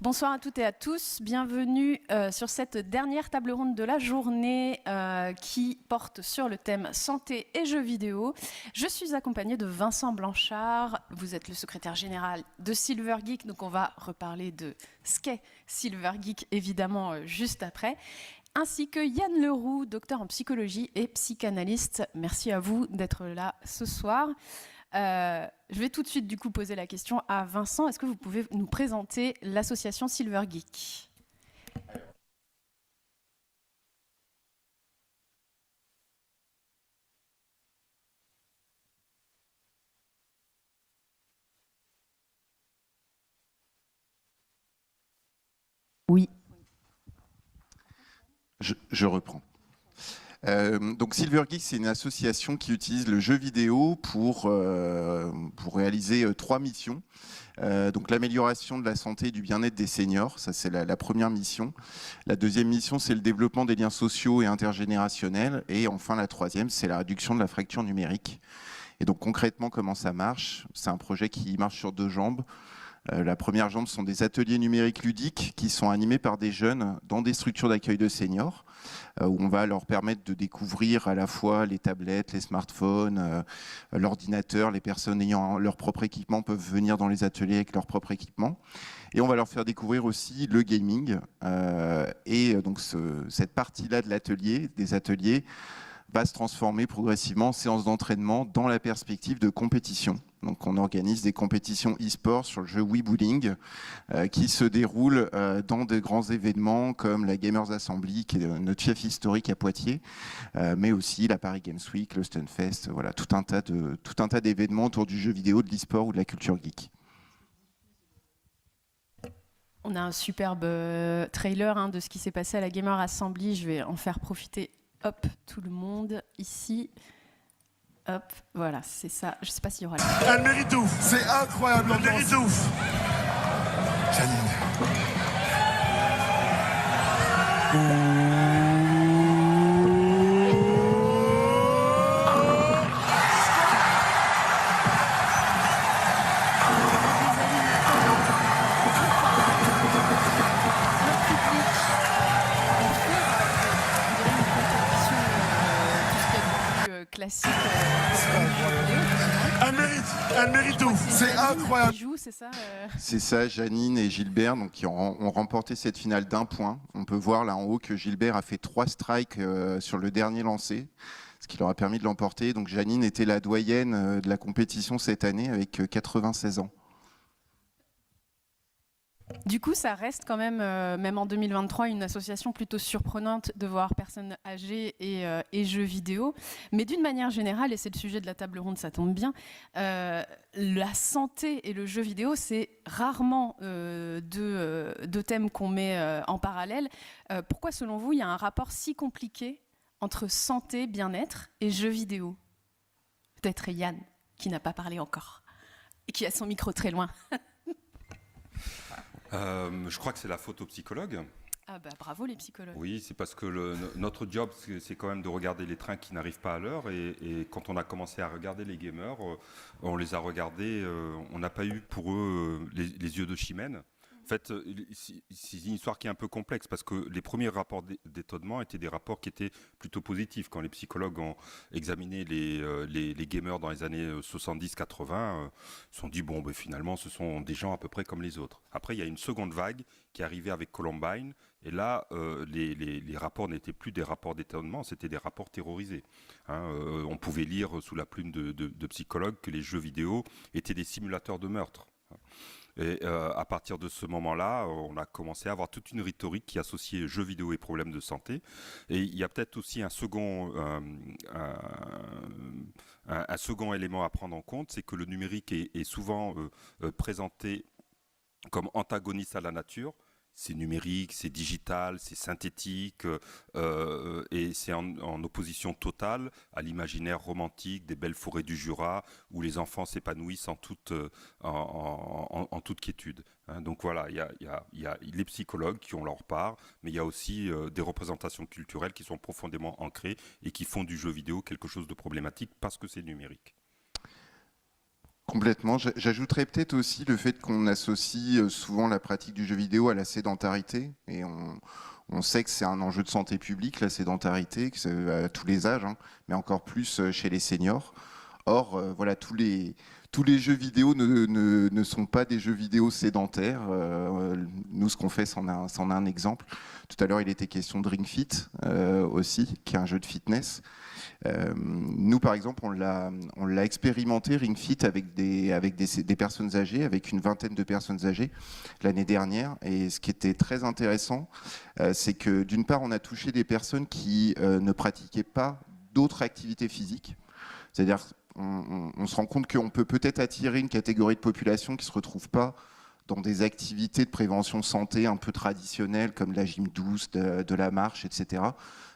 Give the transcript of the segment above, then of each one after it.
Bonsoir à toutes et à tous, bienvenue sur cette dernière table ronde de la journée qui porte sur le thème santé et jeux vidéo. Je suis accompagnée de Vincent Blanchard, vous êtes le secrétaire général de Silver Geek, donc on va reparler de ce qu'est Silver Geek évidemment juste après, ainsi que Yann Leroux, docteur en psychologie et psychanalyste. Merci à vous d'être là ce soir. Je vais tout de suite du coup poser la question à Vincent. Est-ce que vous pouvez nous présenter l'association Silver Geek ? Oui. Je reprends. Donc Silver Geek, c'est une association qui utilise le jeu vidéo pour réaliser 3 missions. Donc l'amélioration de la santé et du bien-être des seniors, ça c'est la première mission. La deuxième mission, c'est le développement des liens sociaux et intergénérationnels. Et enfin la troisième, c'est la réduction de la fracture numérique. Et donc concrètement, comment ça marche ? C'est un projet qui marche sur 2 jambes. La première jambe sont des ateliers numériques ludiques qui sont animés par des jeunes dans des structures d'accueil de seniors où on va leur permettre de découvrir à la fois les tablettes, les smartphones, l'ordinateur. Les personnes ayant leur propre équipement peuvent venir dans les ateliers avec leur propre équipement. Et on va leur faire découvrir aussi le gaming. Et donc cette partie-là de l'atelier, des ateliers, va se transformer progressivement en séance d'entraînement dans la perspective de compétition. Donc on organise des compétitions e-sport sur le jeu Wii Bowling qui se déroulent dans de grands événements comme la Gamers Assembly, qui est notre fief historique à Poitiers, mais aussi la Paris Games Week, le Stunfest, voilà, tout un tas d'événements autour du jeu vidéo, de l'e-sport ou de la culture geek. On a un superbe trailer de ce qui s'est passé à la Gamers Assembly. Je vais en faire profiter. Hop, tout le monde ici. Hop, voilà, c'est ça. Je sais pas s'il y aura la... Elle mérite tout. C'est incroyable. Elle mérite tout. Janine. Classique. Elle mérite tout. C'est incroyable. C'est ça, Janine et Gilbert donc, qui ont remporté cette finale d'1 point. On peut voir là en haut que Gilbert a fait 3 strikes sur le dernier lancé, ce qui leur a permis de l'emporter. Donc Janine était la doyenne de la compétition cette année avec 96 ans. Du coup, ça reste quand même, même en 2023, une association plutôt surprenante de voir personnes âgées et jeux vidéo. Mais d'une manière générale, et c'est le sujet de la table ronde, ça tombe bien, la santé et le jeu vidéo, c'est rarement deux thèmes qu'on met en parallèle. Pourquoi, selon vous, il y a un rapport si compliqué entre santé, bien-être et jeux vidéo ? Peut-être Yann, qui n'a pas parlé encore, et qui a son micro très loin. Je crois que c'est la faute aux psychologues. Ah bah bravo les psychologues. Oui, c'est parce que notre job, c'est quand même de regarder les trains qui n'arrivent pas à l'heure. Et quand on a commencé à regarder les gamers, on les a regardés, on n'a pas eu pour eux les yeux de chimène. En fait, c'est une histoire qui est un peu complexe parce que les premiers rapports d'étonnement étaient des rapports qui étaient plutôt positifs. Quand les psychologues ont examiné les gamers dans les années 70-80, ils se sont dit, bon, ben, finalement, ce sont des gens à peu près comme les autres. Après, il y a une seconde vague qui est arrivée avec Columbine. Et là, les rapports n'étaient plus des rapports d'étonnement, c'était des rapports terrorisés. On pouvait lire sous la plume de psychologues que les jeux vidéo étaient des simulateurs de meurtre. Et à partir de ce moment-là, on a commencé à avoir toute une rhétorique qui associait jeux vidéo et problèmes de santé. Et il y a peut-être aussi un second élément à prendre en compte, c'est que le numérique est souvent présenté comme antagoniste à la nature. C'est numérique, c'est digital, c'est synthétique et c'est en opposition totale à l'imaginaire romantique des belles forêts du Jura où les enfants s'épanouissent en toute quiétude. Donc voilà, il y a les psychologues qui ont leur part, mais il y a aussi des représentations culturelles qui sont profondément ancrées et qui font du jeu vidéo quelque chose de problématique parce que c'est numérique. Complètement. J'ajouterais peut-être aussi le fait qu'on associe souvent la pratique du jeu vidéo à la sédentarité. Et on sait que c'est un enjeu de santé publique, la sédentarité, que c'est à tous les âges, hein, mais encore plus chez les seniors. Or, voilà, tous les jeux vidéo ne sont pas des jeux vidéo sédentaires. Nous, ce qu'on fait, c'en a un exemple. Tout à l'heure, il était question de Ring Fit aussi, qui est un jeu de fitness. Nous, par exemple, on l'a expérimenté, Ring Fit, avec des personnes âgées, avec une vingtaine de personnes âgées l'année dernière. Et ce qui était très intéressant, c'est que d'une part, on a touché des personnes qui ne pratiquaient pas d'autres activités physiques. C'est-à-dire, on se rend compte qu'on peut peut-être attirer une catégorie de population qui ne se retrouve pas dans des activités de prévention santé un peu traditionnelles, comme la gym douce, de la marche, etc.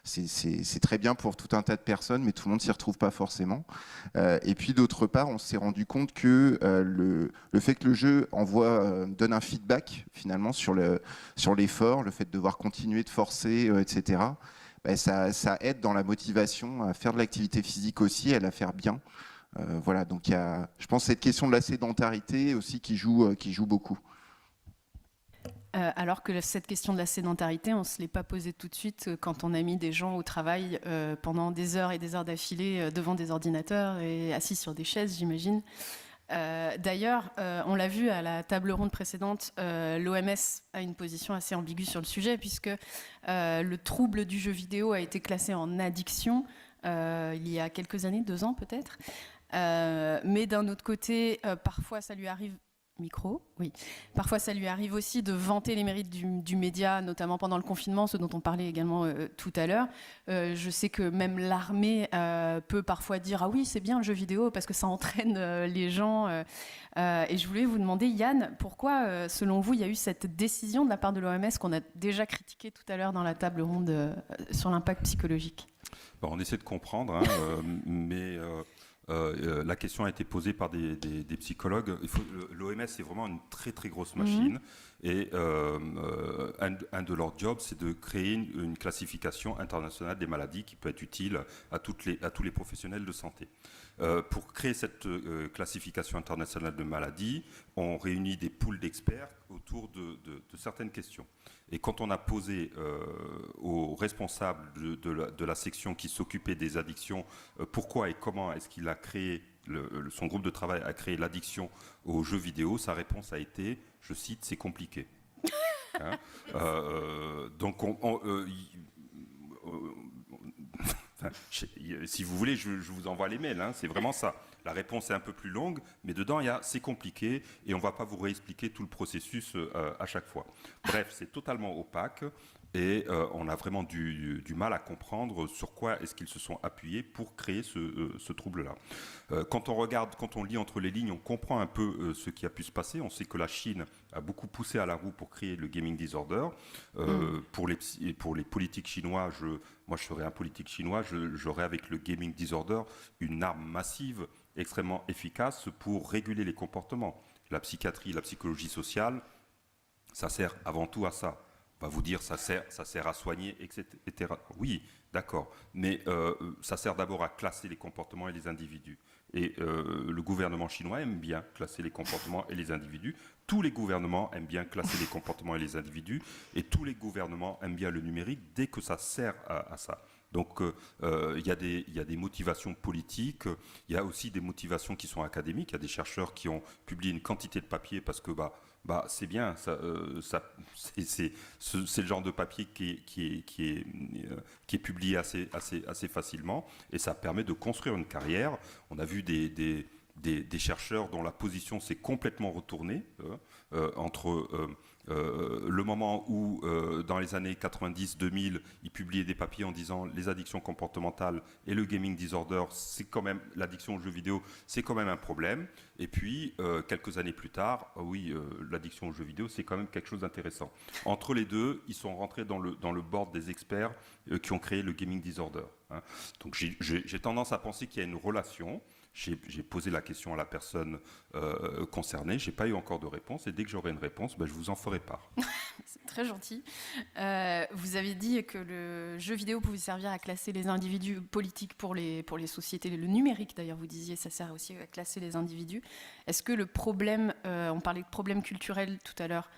C'est très bien pour tout un tas de personnes, mais tout le monde s'y retrouve pas forcément. Et puis d'autre part, on s'est rendu compte que le fait que le jeu donne un feedback finalement sur l'effort, le fait de devoir continuer de forcer, etc., ça aide dans la motivation à faire de l'activité physique aussi, à la faire bien. Voilà, donc il y a, je pense, cette question de la sédentarité aussi qui joue beaucoup. Alors que cette question de la sédentarité, on ne se l'est pas posée tout de suite quand on a mis des gens au travail pendant des heures et des heures d'affilée devant des ordinateurs et assis sur des chaises, j'imagine. D'ailleurs, on l'a vu à la table ronde précédente, l'OMS a une position assez ambiguë sur le sujet puisque le trouble du jeu vidéo a été classé en addiction il y a quelques années, 2 ans peut-être. Mais d'un autre côté, parfois ça lui arrive... Oui. Parfois, ça lui arrive aussi de vanter les mérites du média, notamment pendant le confinement, ce dont on parlait également tout à l'heure. Je sais que même l'armée peut parfois dire « Ah oui, c'est bien le jeu vidéo parce que ça entraîne les gens. » Et je voulais vous demander, Yann, pourquoi, selon vous, il y a eu cette décision de la part de l'OMS qu'on a déjà critiquée tout à l'heure dans la table ronde sur l'impact psychologique ? Bon, on essaie de comprendre, hein, mais... la question a été posée par des psychologues. L'OMS est vraiment une très très grosse machine et un de leurs jobs, c'est de créer une classification internationale des maladies qui peut être utile à tous les professionnels de santé. Pour créer cette classification internationale de maladies, on réunit des pools d'experts autour de certaines questions. Et quand on a posé aux responsables de la section qui s'occupait des addictions pourquoi et comment est-ce qu'il a créé, son groupe de travail a créé l'addiction aux jeux vidéo, sa réponse a été, je cite, c'est compliqué. Hein donc enfin, si vous voulez, je vous envoie les mails, hein, c'est vraiment ça. La réponse est un peu plus longue, mais dedans, il y a c'est compliqué et on ne va pas vous réexpliquer tout le processus à chaque fois. Bref, c'est totalement opaque et on a vraiment du mal à comprendre sur quoi est-ce qu'ils se sont appuyés pour créer ce trouble-là. Quand on lit entre les lignes, on comprend un peu ce qui a pu se passer. On sait que la Chine a beaucoup poussé à la roue pour créer le gaming disorder. Pour les politiques chinois, moi je serais un politique chinois, j'aurais avec le gaming disorder une arme massive extrêmement efficace pour réguler les comportements. La psychiatrie, la psychologie sociale, ça sert avant tout à ça. On va vous dire ça sert à soigner, etc. Oui, d'accord. Mais ça sert d'abord à classer les comportements et les individus. Et le gouvernement chinois aime bien classer les comportements et les individus. Tous les gouvernements aiment bien classer les comportements et les individus. Et tous les gouvernements aiment bien le numérique dès que ça sert à ça. Donc il y a des motivations politiques, il y a aussi des motivations qui sont académiques. Il y a des chercheurs qui ont publié une quantité de papiers parce que c'est bien, c'est le genre de papier qui est publié assez facilement et ça permet de construire une carrière. On a vu des chercheurs dont la position s'est complètement retournée entre le moment où, dans les années 90-2000, ils publiaient des papiers en disant les addictions comportementales et le gaming disorder, c'est quand même l'addiction aux jeux vidéo, c'est quand même un problème. Et puis, quelques années plus tard, l'addiction aux jeux vidéo, c'est quand même quelque chose d'intéressant. Entre les deux, ils sont rentrés dans le board des experts qui ont créé le gaming disorder. Hein. Donc, j'ai tendance à penser qu'il y a une relation. J'ai posé la question à la personne concernée, je n'ai pas eu encore de réponse, et dès que j'aurai une réponse, je vous en ferai part. très gentil. Vous avez dit que le jeu vidéo pouvait servir à classer les individus politiques pour les sociétés. Le numérique, d'ailleurs, vous disiez, ça sert aussi à classer les individus. Est-ce que le problème, on parlait de problème culturel tout à l'heure,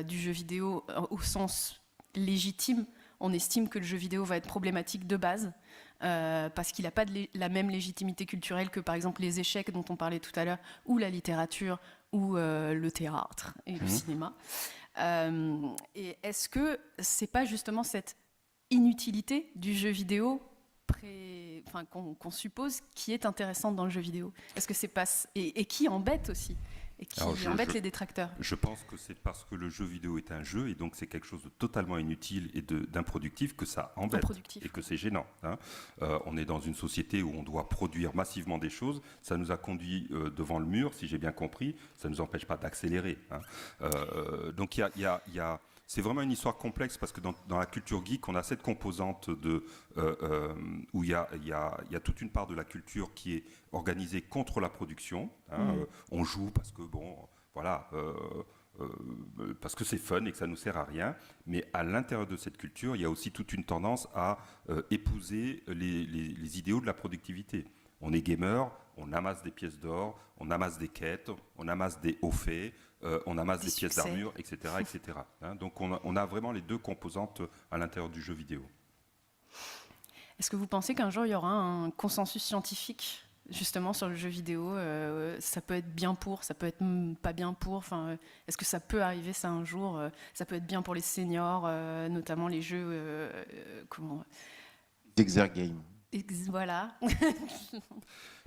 du jeu vidéo au sens légitime, on estime que le jeu vidéo va être problématique de base, parce qu'il n'a pas la même légitimité culturelle que par exemple les échecs dont on parlait tout à l'heure, ou la littérature, ou le théâtre et le cinéma. Et est-ce que c'est pas justement cette inutilité du jeu vidéo qu'on suppose qui est intéressante dans le jeu vidéo? Est-ce que c'est pas et qui embête aussi? Et qui embête les détracteurs? Je pense que c'est parce que le jeu vidéo est un jeu et donc c'est quelque chose de totalement inutile et d'improductif que ça embête et que c'est gênant. Hein. On est dans une société où on doit produire massivement des choses. Ça nous a conduit devant le mur, si j'ai bien compris. Ça ne nous empêche pas d'accélérer. Hein. Donc c'est vraiment une histoire complexe parce que dans la culture geek, on a cette composante où il y a toute une part de la culture qui est organisée contre la production. Hein. On joue parce que parce que c'est fun et que ça nous sert à rien. Mais à l'intérieur de cette culture, il y a aussi toute une tendance à épouser les idéaux de la productivité. On est gamer, on amasse des pièces d'or, on amasse des quêtes, on amasse des hauts faits. On amasse des pièces d'armure, etc. etc. Hein, donc on a vraiment les deux composantes à l'intérieur du jeu vidéo. Est-ce que vous pensez qu'un jour il y aura un consensus scientifique justement sur le jeu vidéo? Ça peut être bien pour, ça peut être pas bien pour. Est-ce que ça peut arriver ça un jour? Ça peut être bien pour les seniors, notamment les jeux Exergame. Voilà.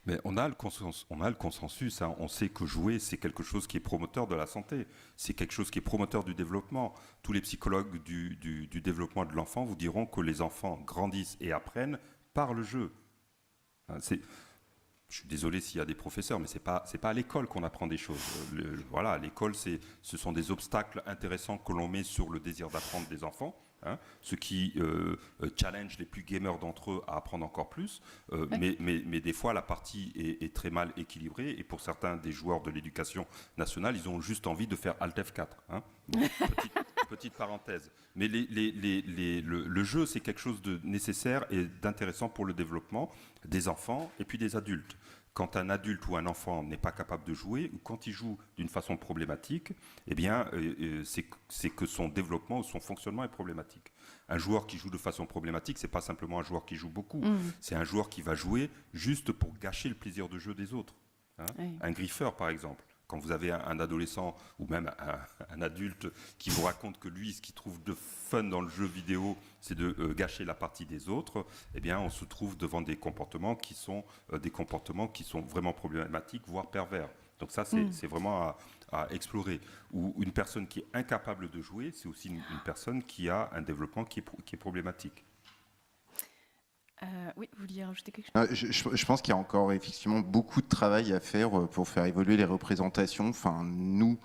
Mais on a le consensus, hein. On sait que jouer, c'est quelque chose qui est promoteur de la santé, c'est quelque chose qui est promoteur du développement. Tous les psychologues du développement de l'enfant vous diront que les enfants grandissent et apprennent par le jeu. Hein, je suis désolé s'il y a des professeurs, mais c'est pas à l'école qu'on apprend des choses. À l'école, ce sont des obstacles intéressants que l'on met sur le désir d'apprendre des enfants. Hein, ce qui challenge les plus gamers d'entre eux à apprendre encore plus, mais des fois la partie est très mal équilibrée et pour certains des joueurs de l'éducation nationale, ils ont juste envie de faire Alt F4. Hein. Petite parenthèse. Mais le jeu, c'est quelque chose de nécessaire et d'intéressant pour le développement des enfants et puis des adultes. Quand un adulte ou un enfant n'est pas capable de jouer, ou quand il joue d'une façon problématique, eh bien, c'est que son développement ou son fonctionnement est problématique. Un joueur qui joue de façon problématique, c'est pas simplement un joueur qui joue beaucoup, c'est un joueur qui va jouer juste pour gâcher le plaisir de jeu des autres. Hein. Oui. Un griffeur, par exemple. Quand vous avez un adolescent ou même un adulte qui vous raconte que lui, ce qu'il trouve de fun dans le jeu vidéo, c'est de gâcher la partie des autres, eh bien, on se trouve devant des comportements qui sont vraiment problématiques, voire pervers. Donc ça, c'est vraiment à explorer. Ou une personne qui est incapable de jouer, c'est aussi une personne qui a un développement qui est problématique. Oui, vous vouliez rajouter quelque chose? Je pense qu'il y a encore effectivement beaucoup de travail à faire pour faire évoluer les représentations. Enfin, nous,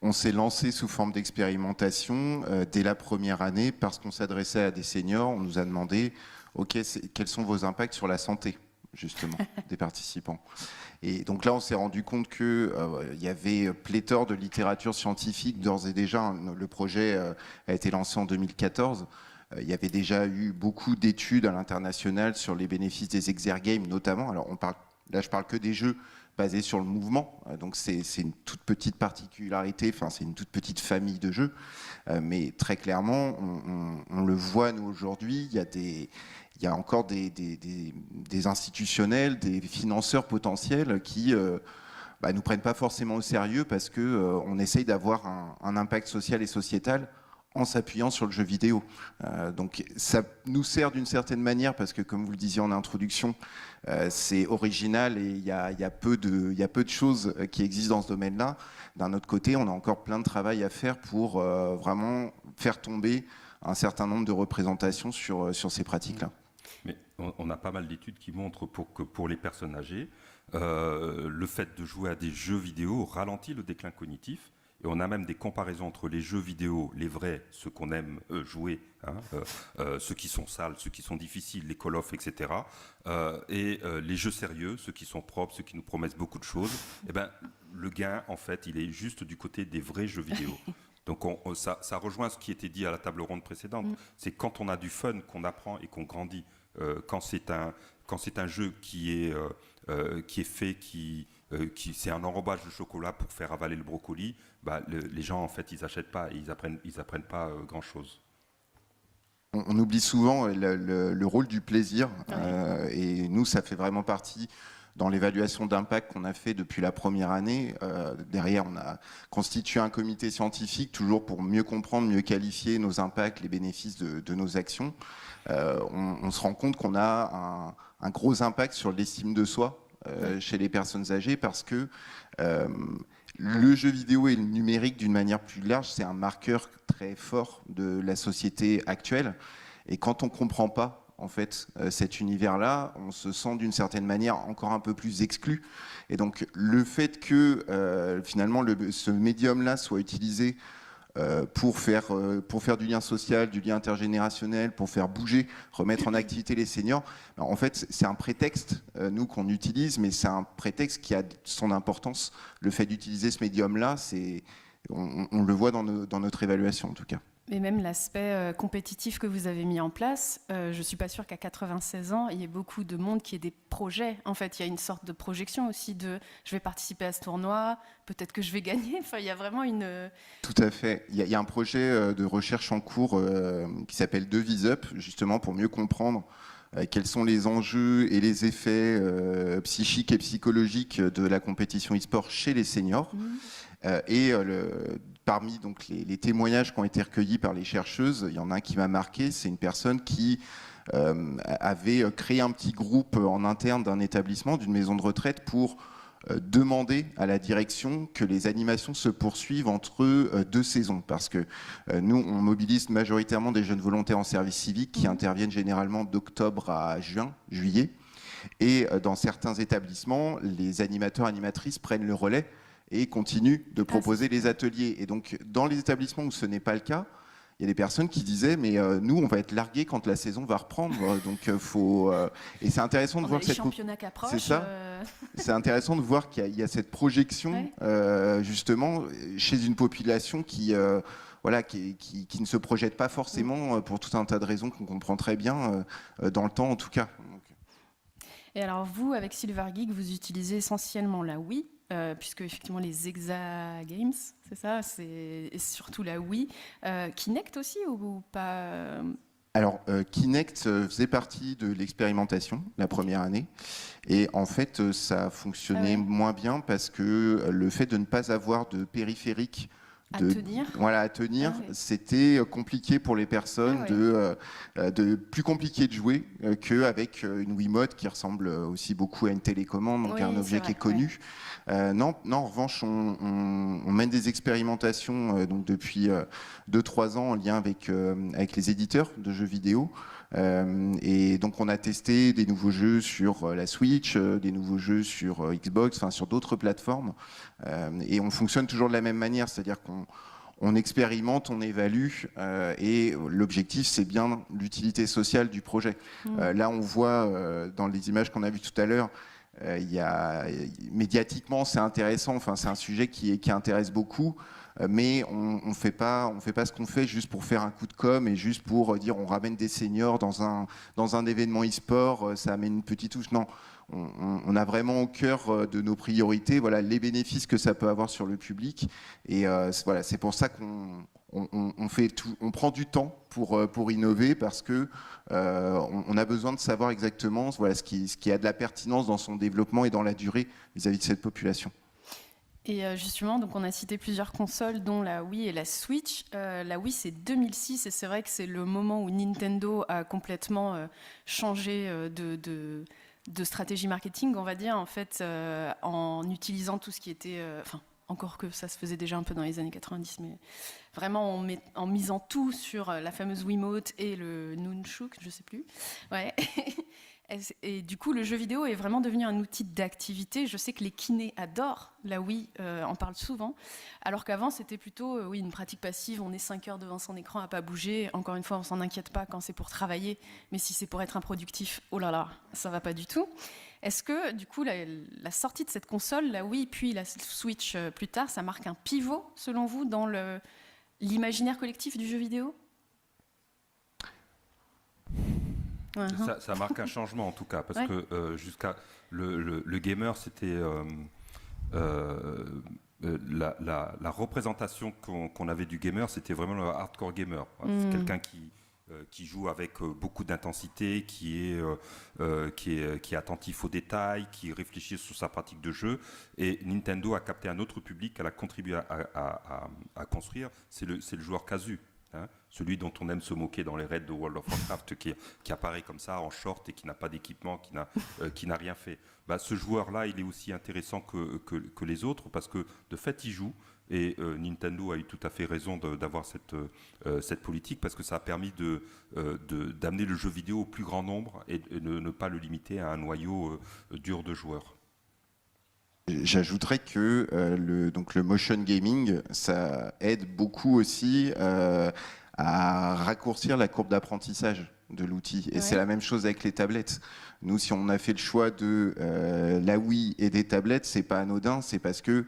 on s'est lancé sous forme d'expérimentation dès la première année parce qu'on s'adressait à des seniors. On nous a demandé, OK, quels sont vos impacts sur la santé, justement, des participants. Et donc là, on s'est rendu compte qu'il y avait pléthore de littérature scientifique. D'ores et déjà, le projet a été lancé en 2014. Il y avait déjà eu beaucoup d'études à l'international sur les bénéfices des exergames, notamment. Alors, là, je parle que des jeux basés sur le mouvement. Donc, c'est une toute petite particularité, enfin, c'est une toute petite famille de jeux. Mais très clairement, on le voit, nous, aujourd'hui, il y a encore des institutionnels, des financeurs potentiels qui nous prennent pas forcément au sérieux parce qu'on essaye d'avoir un impact social et sociétal en s'appuyant sur le jeu vidéo. Donc ça nous sert d'une certaine manière parce que, comme vous le disiez en introduction, c'est original et il y a peu de choses qui existent dans ce domaine-là. D'un autre côté, on a encore plein de travail à faire pour vraiment faire tomber un certain nombre de représentations sur ces pratiques-là. Mais on a pas mal d'études qui montrent que pour les personnes âgées, le fait de jouer à des jeux vidéo ralentit le déclin cognitif. Et on a même des comparaisons entre les jeux vidéo, les vrais, ceux qu'on aime jouer, hein, ceux qui sont sales, ceux qui sont difficiles, les Call of, etc. Et les jeux sérieux, ceux qui sont propres, ceux qui nous promettent beaucoup de choses. Eh ben, le gain, en fait, il est juste du côté des vrais jeux vidéo. Donc ça rejoint ce qui était dit à la table ronde précédente. C'est quand on a du fun qu'on apprend et qu'on grandit. Quand c'est un jeu qui est fait, c'est un enrobage de chocolat pour faire avaler le brocoli, les gens en fait ils achètent pas, et ils apprennent pas grand chose. On oublie souvent le rôle du plaisir, et nous ça fait vraiment partie dans l'évaluation d'impact qu'on a fait depuis la première année. Derrière, on a constitué un comité scientifique, toujours pour mieux comprendre, mieux qualifier nos impacts, les bénéfices de nos actions. On se rend compte qu'on a un gros impact sur l'estime de soi chez les personnes âgées, parce que le jeu vidéo et le numérique, d'une manière plus large, c'est un marqueur très fort de la société actuelle. Et quand on ne comprend pas en fait, cet univers-là, on se sent d'une certaine manière encore un peu plus exclu. Et donc, le fait que finalement ce médium-là soit utilisé pour faire du lien social, du lien intergénérationnel, pour faire bouger, remettre en activité les seniors, en fait, c'est un prétexte, nous, qu'on utilise, mais c'est un prétexte qui a son importance. Le fait d'utiliser ce médium-là, on le voit dans notre évaluation, en tout cas. Et même l'aspect compétitif que vous avez mis en place, je ne suis pas sûre qu'à 96 ans, il y ait beaucoup de monde qui ait des projets. En fait, il y a une sorte de projection aussi de « je vais participer à ce tournoi, peut-être que je vais gagner ». Enfin, il y a vraiment une... Tout à fait. Il y a un projet de recherche en cours qui s'appelle Devise Up, justement pour mieux comprendre quels sont les enjeux et les effets psychiques et psychologiques de la compétition e-sport chez les seniors. Parmi donc, les témoignages qui ont été recueillis par les chercheuses, il y en a un qui m'a marqué, c'est une personne qui avait créé un petit groupe en interne d'un établissement, d'une maison de retraite, pour demander à la direction que les animations se poursuivent entre 2 saisons. Parce que nous, on mobilise majoritairement des jeunes volontaires en service civique qui interviennent généralement d'octobre à juillet. Et dans certains établissements, les animateurs, animatrices prennent le relais et continuent de proposer les ateliers. Et donc, dans les établissements où ce n'est pas le cas, il y a des personnes qui disaient mais nous, on va être largués quand la saison va reprendre. Donc, et c'est intéressant de voir que championnats qui approchent. C'est ça. C'est intéressant de voir qu'il y a cette projection, justement, chez une population qui ne se projette pas forcément pour tout un tas de raisons qu'on comprend très bien dans le temps, en tout cas. Et alors, vous, avec Silver Geek, vous utilisez essentiellement la Wii, puisque effectivement les Exa Games, c'est ça, c'est surtout la Wii. Kinect aussi ou pas? Alors, Kinect faisait partie de l'expérimentation la première année. Et en fait, ça fonctionnait moins bien parce que le fait de ne pas avoir de périphérique à tenir, c'était compliqué pour les personnes, plus compliqué de jouer qu'avec une Wiimote qui ressemble aussi beaucoup à une télécommande, donc un objet qui est connu. Non, en revanche, on mène des expérimentations donc depuis 2-3 ans en lien avec les éditeurs de jeux vidéo. Et donc on a testé des nouveaux jeux sur la Switch, des nouveaux jeux sur Xbox, enfin sur d'autres plateformes, et on fonctionne toujours de la même manière, c'est-à-dire qu'on expérimente, on évalue, et l'objectif c'est bien l'utilité sociale du projet. Là on voit dans les images qu'on a vues tout à l'heure, médiatiquement c'est intéressant, enfin c'est un sujet qui intéresse beaucoup. Mais on fait pas ce qu'on fait juste pour faire un coup de com' et juste pour dire on ramène des seniors dans un événement e-sport, ça amène une petite touche. Non, on a vraiment au cœur de nos priorités les bénéfices que ça peut avoir sur le public. Et c'est pour ça on prend du temps pour innover, parce que on a besoin de savoir exactement ce qui a de la pertinence dans son développement et dans la durée vis-à-vis de cette population. Et justement, donc on a cité plusieurs consoles, dont la Wii et la Switch. La Wii, c'est 2006, et c'est vrai que c'est le moment où Nintendo a complètement changé de stratégie marketing, on va dire, en fait, en utilisant tout ce qui était... encore que ça se faisait déjà un peu dans les années 90, mais vraiment en misant tout sur la fameuse Wiimote et le Nunchuk, je ne sais plus. Ouais. Et du coup, le jeu vidéo est vraiment devenu un outil d'activité. Je sais que les kinés adorent la Wii, en parlent souvent, alors qu'avant, c'était plutôt une pratique passive. On est 5 heures devant son écran à pas bouger. Encore une fois, on s'en inquiète pas quand c'est pour travailler, mais si c'est pour être improductif, oh là là, ça va pas du tout. Est-ce que, du coup, la sortie de cette console, la Wii, puis la Switch plus tard, ça marque un pivot, selon vous, dans l'imaginaire collectif du jeu vidéo? Ça marque un changement en tout cas, parce que jusqu'à le gamer, c'était la représentation qu'on avait du gamer, c'était vraiment le hardcore gamer. C'est quelqu'un qui joue avec beaucoup d'intensité, qui est attentif aux détails, qui réfléchit sur sa pratique de jeu. Et Nintendo a capté un autre public qu'elle a contribué à construire, c'est le joueur casu. Hein, celui dont on aime se moquer dans les raids de World of Warcraft, qui apparaît comme ça en short et qui n'a pas d'équipement, qui n'a rien fait. Ce joueur-là, il est aussi intéressant que les autres parce que de fait, il joue. Et Nintendo a eu tout à fait raison d'avoir cette politique parce que ça a permis d'amener le jeu vidéo au plus grand nombre et de ne pas le limiter à un noyau dur de joueurs. J'ajouterais que le motion gaming, ça aide beaucoup aussi à raccourcir la courbe d'apprentissage de l'outil. Et c'est la même chose avec les tablettes. Nous, si on a fait le choix de la Wii et des tablettes, c'est pas anodin, c'est parce que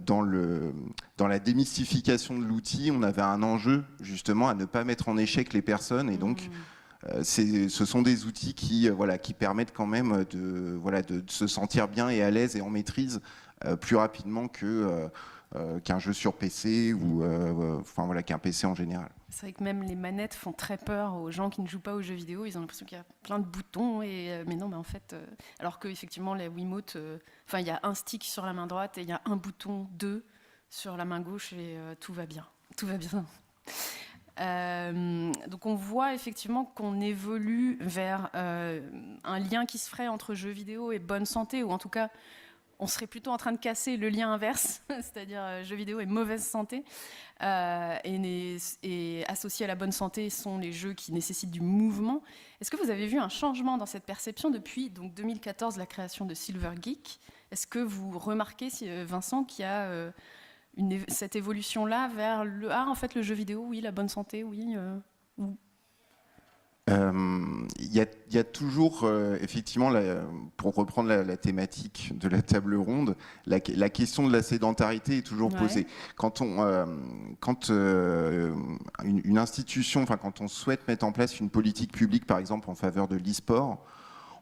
dans la démystification de l'outil, on avait un enjeu justement à ne pas mettre en échec les personnes. Et donc, ce sont des outils qui permettent quand même de se sentir bien et à l'aise et en maîtrise plus rapidement qu'un jeu sur PC ou qu'un PC en général. C'est vrai que même les manettes font très peur aux gens qui ne jouent pas aux jeux vidéo. Ils ont l'impression qu'il y a plein de boutons, mais non, mais en fait, alors qu'effectivement les Wiimote, il y a un stick sur la main droite et il y a un bouton 2 sur la main gauche et tout va bien. Tout va bien. Donc on voit effectivement qu'on évolue vers un lien qui se ferait entre jeux vidéo et bonne santé, ou en tout cas on serait plutôt en train de casser le lien inverse, c'est-à-dire jeux vidéo et mauvaise santé, et associés à la bonne santé sont les jeux qui nécessitent du mouvement. Est-ce que vous avez vu un changement dans cette perception depuis 2014, la création de Silver Geek? Est-ce que vous remarquez, Vincent, qu'il y a cette évolution-là vers en fait, le jeu vidéo, oui, la bonne santé, oui. Il y a toujours, effectivement, pour reprendre la thématique de la table ronde, la question de la sédentarité est toujours posée. Quand une institution, quand on souhaite mettre en place une politique publique, par exemple, en faveur de l'e-sport,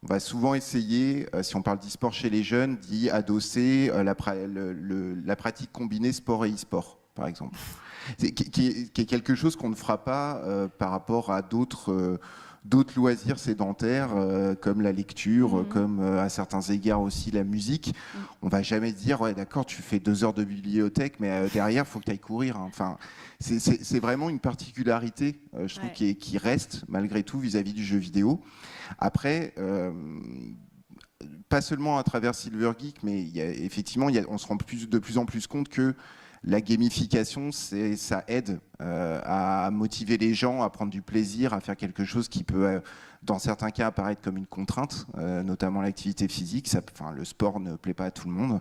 on va souvent essayer, si on parle d'e-sport chez les jeunes, d'y adosser la pratique combinée sport et e-sport, par exemple. Qui est quelque chose qu'on ne fera pas par rapport à d'autres loisirs sédentaires comme la lecture, comme à certains égards aussi la musique. On va jamais dire ouais d'accord, tu fais 2 heures de bibliothèque, mais derrière il faut que tu ailles courir. Enfin, c'est vraiment une particularité, je trouve, qui reste malgré tout vis-à-vis du jeu vidéo. Après, pas seulement à travers Silver Geek, mais effectivement, on se rend de plus en plus compte que la gamification, ça aide à motiver les gens, à prendre du plaisir, à faire quelque chose qui peut, dans certains cas, apparaître comme une contrainte, notamment l'activité physique. Le sport ne plaît pas à tout le monde.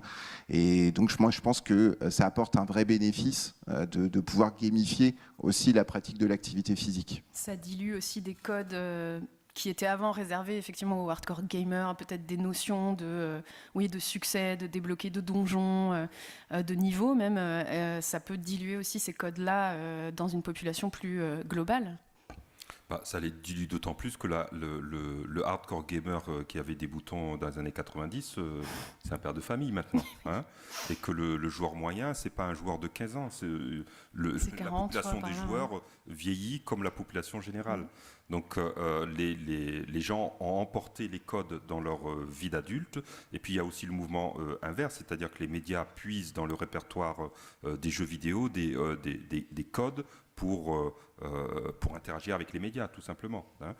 Et donc, moi, je pense que ça apporte un vrai bénéfice de pouvoir gamifier aussi la pratique de l'activité physique. Ça dilue aussi des codes qui étaient avant réservés effectivement aux hardcore gamers, peut-être des notions de succès, de débloquer de donjons, de niveau même. Ça peut diluer aussi ces codes-là dans une population plus globale. Ça les dilue d'autant plus que le hardcore gamer qui avait des boutons dans les années 90, c'est un père de famille maintenant. Hein, et que le joueur moyen, c'est pas un joueur de 15 ans. La population des joueurs vieillit comme la population générale. Donc les gens ont emporté les codes dans leur vie d'adulte. Et puis il y a aussi le mouvement inverse, c'est-à-dire que les médias puisent dans le répertoire des jeux vidéo des codes pour interagir avec les médias, tout simplement. Hein.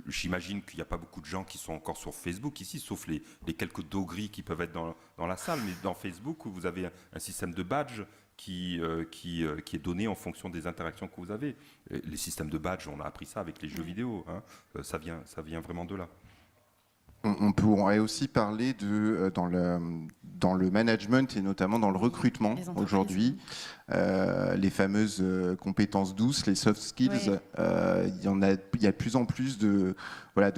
J'imagine qu'il n'y a pas beaucoup de gens qui sont encore sur Facebook ici, sauf les quelques dos gris qui peuvent être dans la salle. Mais dans Facebook, vous avez un système de badge qui est donné en fonction des interactions que vous avez. Les systèmes de badge, on a appris ça avec les jeux vidéo. Hein. Ça vient vraiment de là. On pourrait aussi parler dans le management et notamment dans le recrutement aujourd'hui, les fameuses compétences douces, les soft skills. Il y a de plus en plus de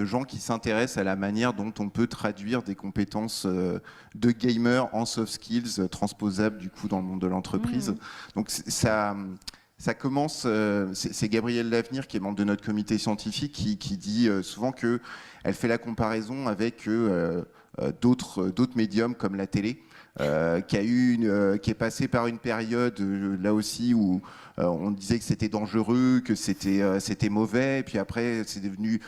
gens qui s'intéressent à la manière dont on peut traduire des compétences de gamer en soft skills transposables du coup dans le monde de l'entreprise. Donc Ça commence, c'est Gabrielle Lavenir, qui est membre de notre comité scientifique, qui dit souvent qu'elle fait la comparaison avec d'autres médiums comme la télé, qui est passé par une période là aussi où on disait que c'était dangereux, que c'était mauvais, et puis après c'est devenu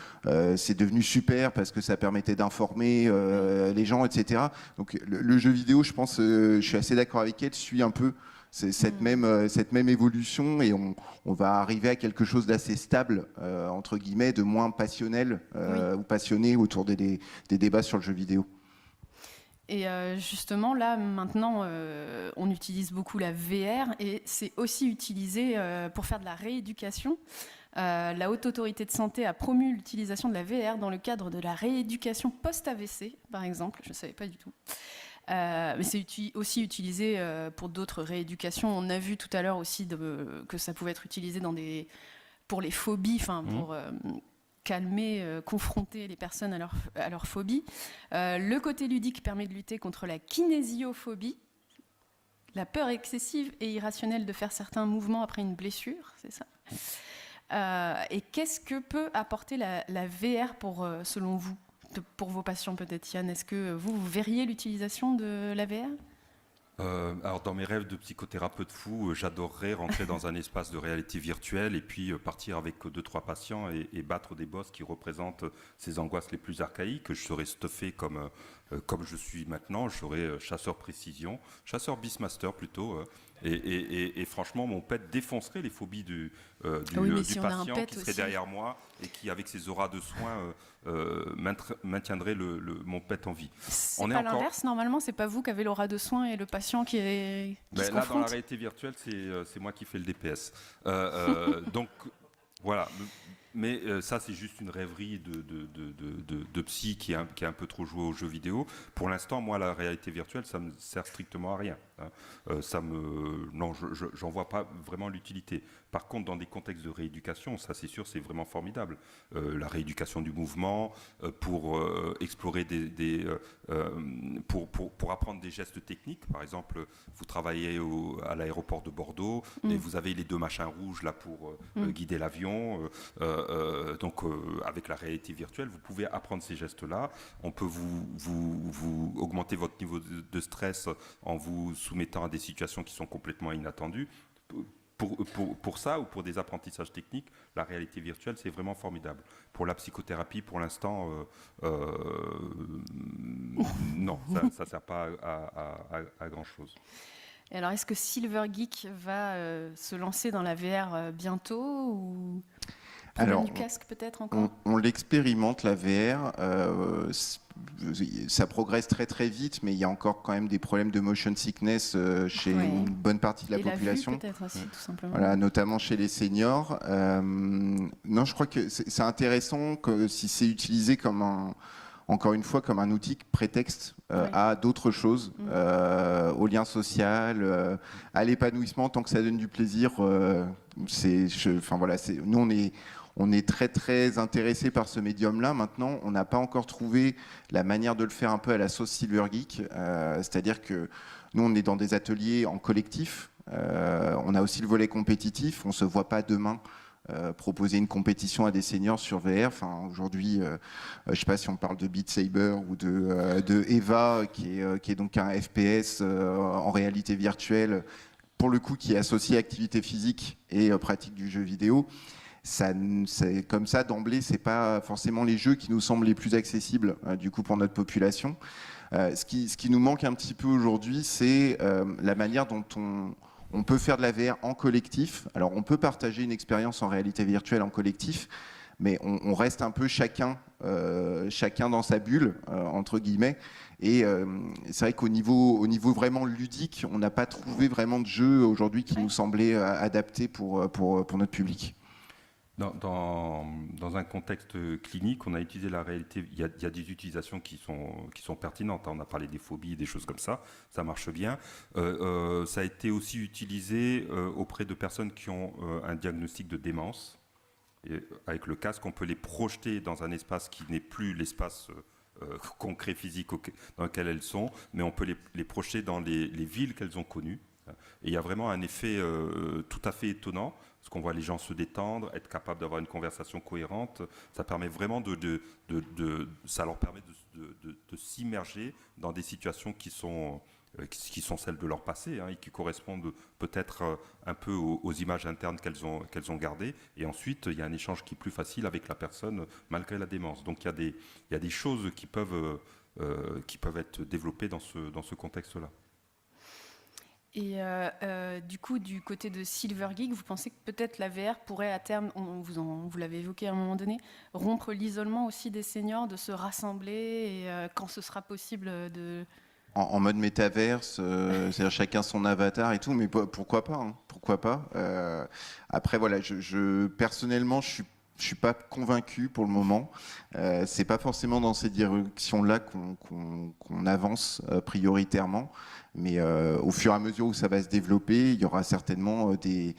super parce que ça permettait d'informer les gens, etc. Donc le jeu vidéo, je pense, je suis assez d'accord avec elle, suit un peu cette même évolution, et on va arriver à quelque chose d'assez stable, entre guillemets, de moins passionnel ou passionné autour des débats sur le jeu vidéo. Et justement, là, maintenant, on utilise beaucoup la VR, et c'est aussi utilisé pour faire de la rééducation. La Haute Autorité de Santé a promu l'utilisation de la VR dans le cadre de la rééducation post-AVC, par exemple. Je ne savais pas du tout. Mais c'est aussi utilisé pour d'autres rééducations. On a vu tout à l'heure aussi que ça pouvait être utilisé pour les phobies, pour calmer, confronter les personnes à leurs phobies. Le côté ludique permet de lutter contre la kinésiophobie, la peur excessive et irrationnelle de faire certains mouvements après une blessure, c'est ça. Et qu'est-ce que peut apporter la VR selon vous ? Pour vos patients peut-être, Yann, est-ce que vous verriez l'utilisation de la VR ? Alors dans mes rêves de psychothérapeute fou, j'adorerais rentrer dans un espace de réalité virtuelle et puis partir avec 2-3 patients et battre des boss qui représentent ces angoisses les plus archaïques. Je serais stuffé comme je suis maintenant, je serais chasseur précision, chasseur Beastmaster plutôt. Et franchement, mon pet défoncerait les phobies du patient qui serait derrière moi et qui, avec ses auras de soins, maintiendrait mon pet en vie. C'est pas l'inverse, normalement, c'est pas vous qui avez l'aura de soins et le patient qui se là, confronte. dans la réalité virtuelle, c'est moi qui fais le DPS. Donc, voilà. Mais ça, c'est juste une rêverie de psy qui est un peu trop joué aux jeux vidéo. Pour l'instant, moi, la réalité virtuelle, ça me sert strictement à rien. Non, j'en vois pas vraiment l'utilité. Par contre, dans des contextes de rééducation, ça, c'est sûr, c'est vraiment formidable. La rééducation du mouvement, pour explorer pour apprendre des gestes techniques. Par exemple, vous travaillez à l'aéroport de Bordeaux et vous avez les 2 machins rouges là pour guider l'avion. Donc, avec la réalité virtuelle, vous pouvez apprendre ces gestes-là. On peut vous augmenter votre niveau de stress en vous soumettant à des situations qui sont complètement inattendues. Pour ça ou pour des apprentissages techniques, la réalité virtuelle, c'est vraiment formidable. Pour la psychothérapie, pour l'instant, non, ça ne sert pas à grand-chose. Et alors, est-ce que Silver Geek va se lancer dans la VR bientôt ou problème du casque peut-être encore ? On l'expérimente, la VR. Ça progresse très très vite, mais il y a encore quand même des problèmes de motion sickness chez une bonne partie de la population. La vue peut-être aussi, tout simplement. Voilà, notamment chez les seniors. Non, je crois que c'est intéressant si c'est utilisé encore une fois, comme un outil prétexte à d'autres choses, au lien social, à l'épanouissement, tant que ça donne du plaisir. Nous, on est très très intéressés par ce médium-là. Maintenant, on n'a pas encore trouvé la manière de le faire un peu à la sauce Silver Geek. C'est-à-dire que nous, on est dans des ateliers en collectif. On a aussi le volet compétitif. On ne se voit pas demain proposer une compétition à des seniors sur VR. Enfin, aujourd'hui, je ne sais pas si on parle de Beat Saber ou de Eva, qui est donc un FPS en réalité virtuelle, pour le coup, qui est associé à activité physique et pratique du jeu vidéo. C'est comme ça, d'emblée, c'est pas forcément les jeux qui nous semblent les plus accessibles du coup pour notre population. Ce qui nous manque un petit peu aujourd'hui, c'est la manière dont on peut faire de la VR en collectif. Alors, on peut partager une expérience en réalité virtuelle en collectif, mais on reste un peu chacun dans sa bulle, entre guillemets. Et c'est vrai qu'au niveau vraiment ludique, on n'a pas trouvé vraiment de jeu aujourd'hui qui nous semblait adapté pour notre public. Dans un contexte clinique, on a utilisé la réalité. Il y a des utilisations qui sont pertinentes. On a parlé des phobies, des choses comme ça. Ça marche bien. Ça a été aussi utilisé auprès de personnes qui ont un diagnostic de démence. Et avec le casque, on peut les projeter dans un espace qui n'est plus l'espace concret, physique dans lequel elles sont, mais on peut les projeter dans les villes qu'elles ont connues. Et il y a vraiment un effet tout à fait étonnant, parce qu'on voit les gens se détendre, être capable d'avoir une conversation cohérente. Ça permet vraiment ça leur permet de s'immerger dans des situations qui sont celles de leur passé, et qui correspondent peut-être un peu aux images internes qu'elles ont gardées. Et ensuite, il y a un échange qui est plus facile avec la personne malgré la démence. Donc il y a des choses qui peuvent être développées dans ce contexte-là. Et du coup, du côté de Silver Geek, vous pensez que peut-être la VR pourrait à terme, vous l'avez évoqué à un moment donné, rompre l'isolement aussi des seniors, de se rassembler, et quand ce sera possible de... En mode métaverse, c'est-à-dire chacun son avatar et tout, mais pourquoi pas, hein, pourquoi pas. Après, voilà, personnellement, je suis pas convaincu pour le moment. C'est pas forcément dans ces directions-là qu'on avance prioritairement. Mais au fur et à mesure où ça va se développer, il y aura certainement des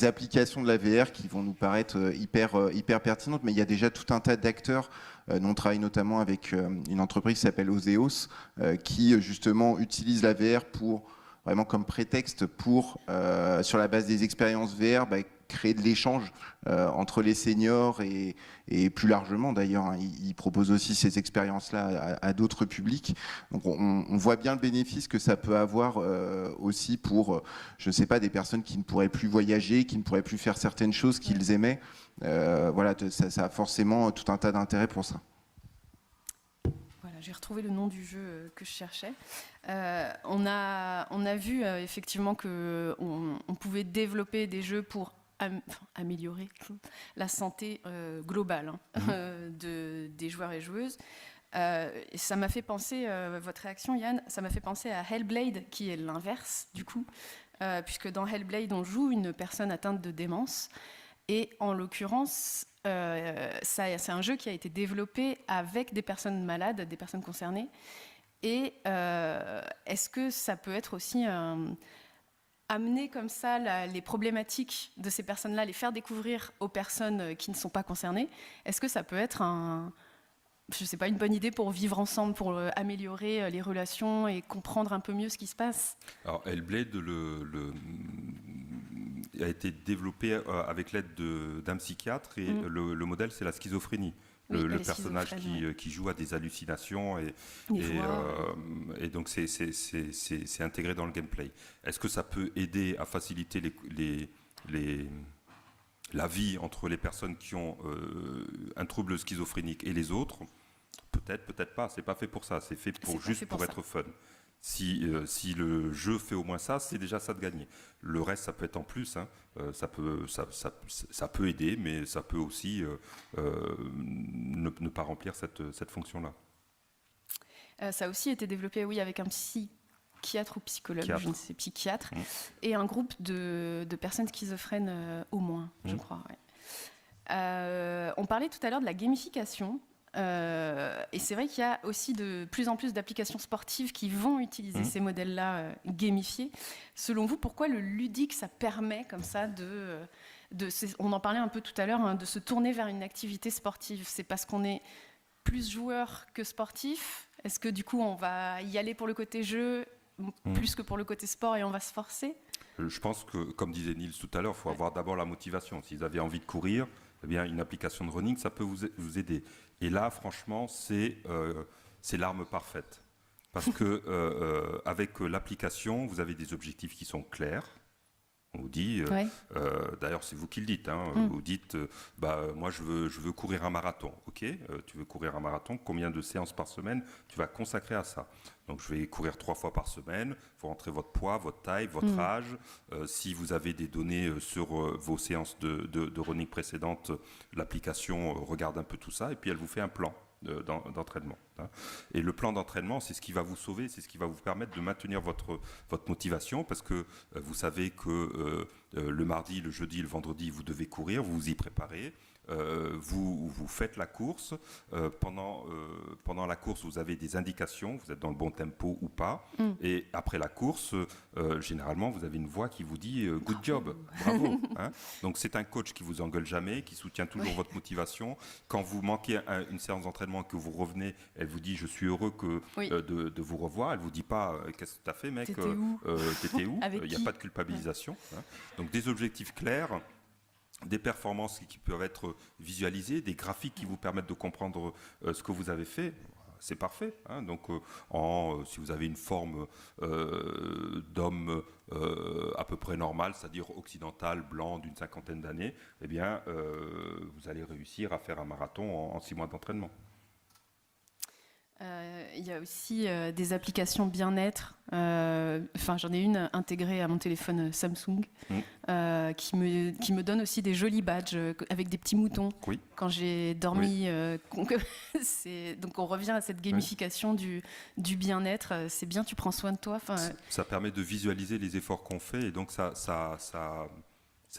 applications de la VR qui vont nous paraître hyper pertinentes. Mais il y a déjà tout un tas d'acteurs. Nous, on travaille notamment avec une entreprise qui s'appelle Oseos, qui justement utilise la VR vraiment comme prétexte pour, sur la base des expériences VR, créer de l'échange entre les seniors et plus largement d'ailleurs, hein, ils proposent aussi ces expériences-là à d'autres publics. Donc on voit bien le bénéfice que ça peut avoir aussi pour, je ne sais pas, des personnes qui ne pourraient plus voyager, qui ne pourraient plus faire certaines choses qu'ils aimaient. Voilà, ça a forcément tout un tas d'intérêts pour ça. Voilà, j'ai retrouvé le nom du jeu que je cherchais. On a vu effectivement qu'on pouvait développer des jeux pour améliorer la santé globale des joueurs et joueuses. Et ça m'a fait penser, votre réaction Yann, ça m'a fait penser à Hellblade, qui est l'inverse du coup, puisque dans Hellblade on joue une personne atteinte de démence, et en l'occurrence c'est un jeu qui a été développé avec des personnes malades, des personnes concernées, et est-ce que ça peut être aussi amener comme ça les problématiques de ces personnes-là, les faire découvrir aux personnes qui ne sont pas concernées? Est-ce que ça peut être je sais pas, une bonne idée pour vivre ensemble, pour améliorer les relations et comprendre un peu mieux ce qui se passe? Alors Hellblade a été développé avec l'aide d'un psychiatre, et le modèle c'est la schizophrénie. Oui, le personnage qui joue à des hallucinations et donc c'est intégré dans le gameplay. Est-ce que ça peut aider à faciliter la vie entre les personnes qui ont un trouble schizophrénique et les autres? Peut-être, peut-être pas. C'est pas fait pour ça. C'est fait juste pour être fun. Si le jeu fait au moins ça, c'est déjà ça de gagner. Le reste, ça peut être en plus. Hein. Ça peut aider, mais ça peut aussi ne pas remplir cette fonction-là. Ça a aussi été développé, oui, avec un psychiatre ou psychologue, je ne sais, psychiatre, et un groupe de personnes schizophrènes au moins, je crois. Ouais. On parlait tout à l'heure de la gamification. Et c'est vrai qu'il y a aussi de plus en plus d'applications sportives qui vont utiliser ces modèles-là gamifiés. Selon vous, pourquoi le ludique, ça permet comme ça on en parlait un peu tout à l'heure, de se tourner vers une activité sportive? C'est parce qu'on est plus joueur que sportif? Est-ce que du coup, on va y aller pour le côté jeu plus que pour le côté sport et on va se forcer? Je pense que, comme disait Niels tout à l'heure, il faut avoir d'abord la motivation. Si vous avez envie de courir, eh bien, une application de running, ça peut vous aider. Et là, franchement, c'est l'arme parfaite. Parce que avec l'application, vous avez des objectifs qui sont clairs. On vous dit, d'ailleurs c'est vous qui le dites, hein, vous dites, moi je veux courir un marathon, ok, tu veux courir un marathon, combien de séances par semaine tu vas consacrer à ça? Donc je vais courir 3 fois par semaine, il faut rentrer votre poids, votre taille, votre âge, si vous avez des données sur vos séances de running précédentes, l'application regarde un peu tout ça et puis elle vous fait un plan d'entraînement. Hein. Et le plan d'entraînement, c'est ce qui va vous sauver, c'est ce qui va vous permettre de maintenir votre motivation, parce que vous savez que le mardi, le jeudi, le vendredi, vous devez courir, vous vous y préparez. Vous faites la course. Pendant la course, vous avez des indications, vous êtes dans le bon tempo ou pas. Et après la course, généralement, vous avez une voix qui vous dit « good job, bravo ». Donc c'est un coach qui vous engueule jamais, qui soutient toujours votre motivation. Quand vous manquez une séance d'entraînement, que vous revenez, elle vous dit « je suis heureux de vous revoir ». Elle ne vous dit pas « qu'est-ce que tu as fait, mec ? T'étais où ?» Il n'y a pas de culpabilisation. Donc des objectifs clairs, des performances qui peuvent être visualisées, des graphiques qui vous permettent de comprendre ce que vous avez fait, c'est parfait. Donc, si vous avez une forme d'homme à peu près normal, c'est-à-dire occidental, blanc, d'une 50aine d'années, eh bien, vous allez réussir à faire un marathon en 6 mois d'entraînement. Il y a aussi des applications bien-être. J'en ai une intégrée à mon téléphone Samsung qui me donne aussi des jolis badges avec des petits moutons quand j'ai dormi. Donc on revient à cette gamification du bien-être. C'est bien, tu prends soin de toi. Ça permet de visualiser les efforts qu'on fait et donc ça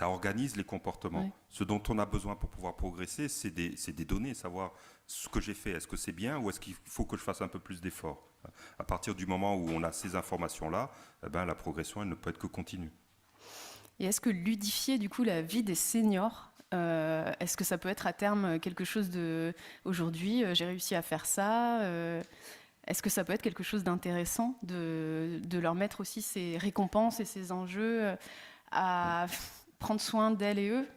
organise les comportements. Ce dont on a besoin pour pouvoir progresser, c'est des données, savoir ce que j'ai fait, est-ce que c'est bien ou est-ce qu'il faut que je fasse un peu plus d'efforts. À partir du moment où on a ces informations-là, la progression, elle ne peut être que continue. Et est-ce que ludifier du coup la vie des seniors, est-ce que ça peut être à terme quelque chose de... Aujourd'hui, j'ai réussi à faire ça est-ce que ça peut être quelque chose d'intéressant de leur mettre aussi ces récompenses et ces enjeux à prendre soin d'elles et eux,